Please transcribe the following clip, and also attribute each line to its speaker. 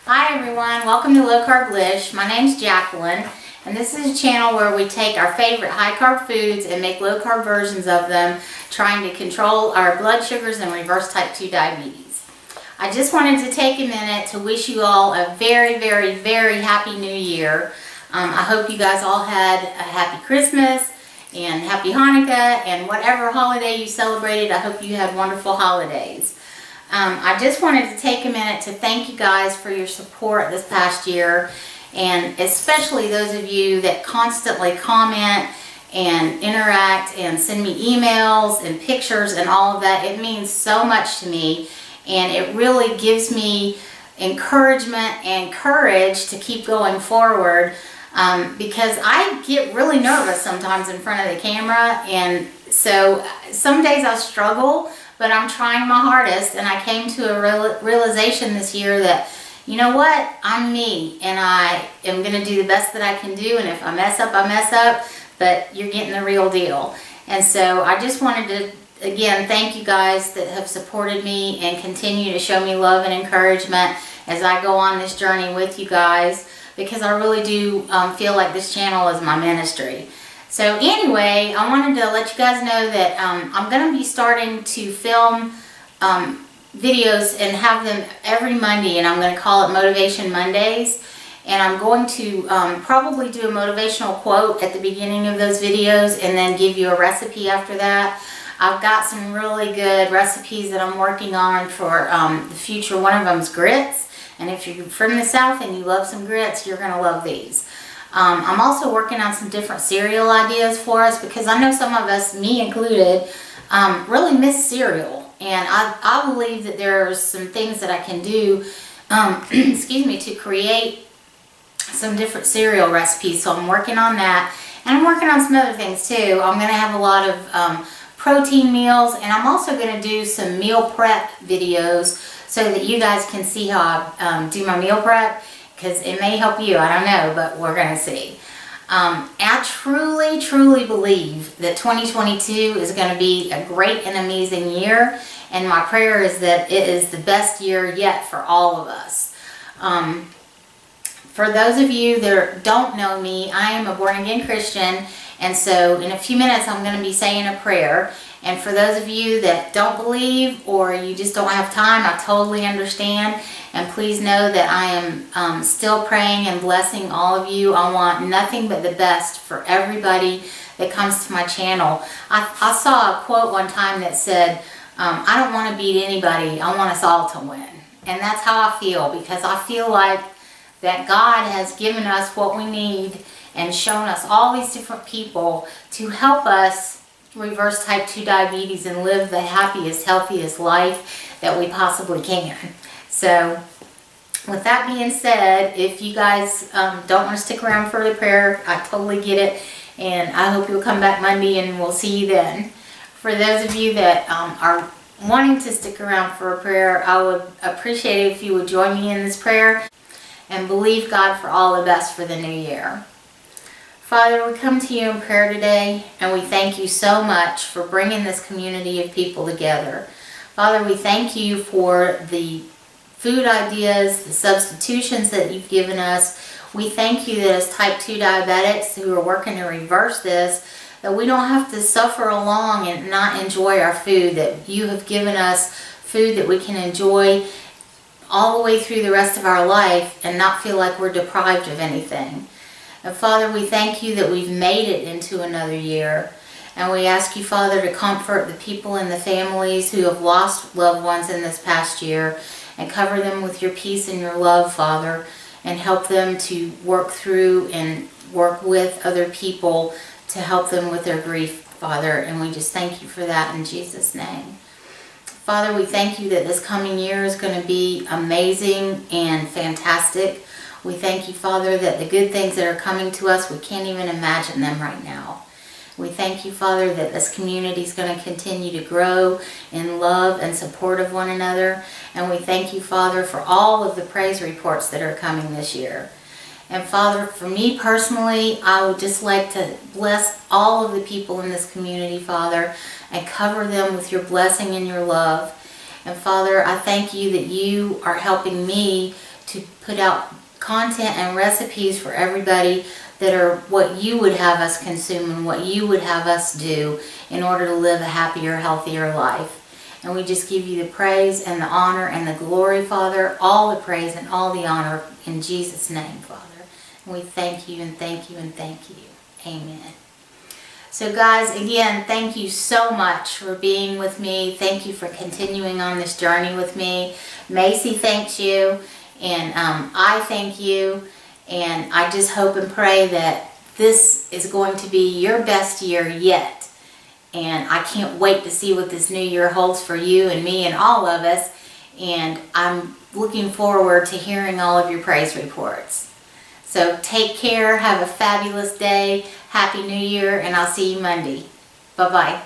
Speaker 1: Hi everyone, welcome to Low Carb Lish. My name's Jacqueline, and this is a channel where we take our favorite high carb foods and make low carb versions of them, trying to control our blood sugars and reverse type 2 diabetes. I just wanted to take a minute to wish you all a very, very, very happy new year. I hope you guys all had a happy Christmas and happy Hanukkah, and whatever holiday you celebrated, I hope you had wonderful holidays. I just wanted to take a minute to thank you guys for your support this past year, and especially those of you that constantly comment and interact and send me emails and pictures and all of that. It means so much to me, and it really gives me encouragement and courage to keep going forward, because I get really nervous sometimes in front of the camera, and so some days I struggle, but I'm trying my hardest. And I came to a realization this year that, you know what, I'm me, and I am going to do the best that I can do, and if I mess up, I mess up, but you're getting the real deal. And so I just wanted to, again, thank you guys that have supported me and continue to show me love and encouragement as I go on this journey with you guys, because I really do feel like this channel is my ministry. So anyway, I wanted to let you guys know that I'm going to be starting to film videos and have them every Monday, and I'm going to call it Motivation Mondays. And I'm going to probably do a motivational quote at the beginning of those videos and then give you a recipe after that. I've got some really good recipes that I'm working on for the future. One of them is grits, and if you're from the South and you love some grits, you're going to love these. I'm also working on some different cereal ideas for us, because I know some of us, me included, really miss cereal. And I believe that there's some things that I can do, excuse me, to create some different cereal recipes. So I'm working on that. And I'm working on some other things too. I'm going to have a lot of protein meals, and I'm also going to do some meal prep videos so that you guys can see how I do my meal prep. Because it may help you, I don't know, but we're going to see. I truly, truly believe that 2022 is going to be a great and amazing year, and my prayer is that it is the best year yet for all of us. For those of you that don't know me, I am a born-again Christian, and so in a few minutes I'm going to be saying a prayer. And for those of you that don't believe, or you just don't have time, I totally understand. And please know that I am still praying and blessing all of you. I want nothing but the best for everybody that comes to my channel. I saw a quote one time that said, I don't want to beat anybody, I want us all to win. And that's how I feel, because I feel like that God has given us what we need and shown us all these different people to help us reverse type 2 diabetes and live the happiest, healthiest life that we possibly can. So with that being said, if you guys don't want to stick around for the prayer, I totally get it, and I hope you'll come back Monday and we'll see you then. For those of you that are wanting to stick around for a prayer, I would appreciate it if you would join me in this prayer and believe God for all the best for the new year. Father, we come to you in prayer today, and we thank you so much for bringing this community of people together. Father, we thank you for the food ideas, the substitutions that you've given us. We thank you that as type 2 diabetics who are working to reverse this, that we don't have to suffer along and not enjoy our food, that you have given us food that we can enjoy all the way through the rest of our life and not feel like we're deprived of anything. And Father, we thank you that we've made it into another year. And we ask you, Father, to comfort the people and the families who have lost loved ones in this past year, and cover them with your peace and your love, Father, and help them to work through and work with other people to help them with their grief, Father. And we just thank you for that in Jesus' name. Father, we thank you that this coming year is going to be amazing and fantastic. We thank you, Father, that the good things that are coming to us, we can't even imagine them right now. We thank you, Father, that this community is going to continue to grow in love and support of one another. And we thank you, Father, for all of the praise reports that are coming this year. And Father, for me personally, I would just like to bless all of the people in this community, Father, and cover them with your blessing and your love. And Father, I thank you that you are helping me to put out content and recipes for everybody that are what you would have us consume and what you would have us do in order to live a happier, healthier life. And we just give you the praise and the honor and the glory, Father, all the praise and all the honor in Jesus' name, Father. And we thank you and thank you and thank you. Amen. So guys, again, thank you so much for being with me. Thank you for continuing on this journey with me. Macy thanks you, and I thank you. And I just hope and pray that this is going to be your best year yet. And I can't wait to see what this new year holds for you and me and all of us. And I'm looking forward to hearing all of your praise reports. So take care, have a fabulous day, Happy New Year, and I'll see you Monday. Bye-bye.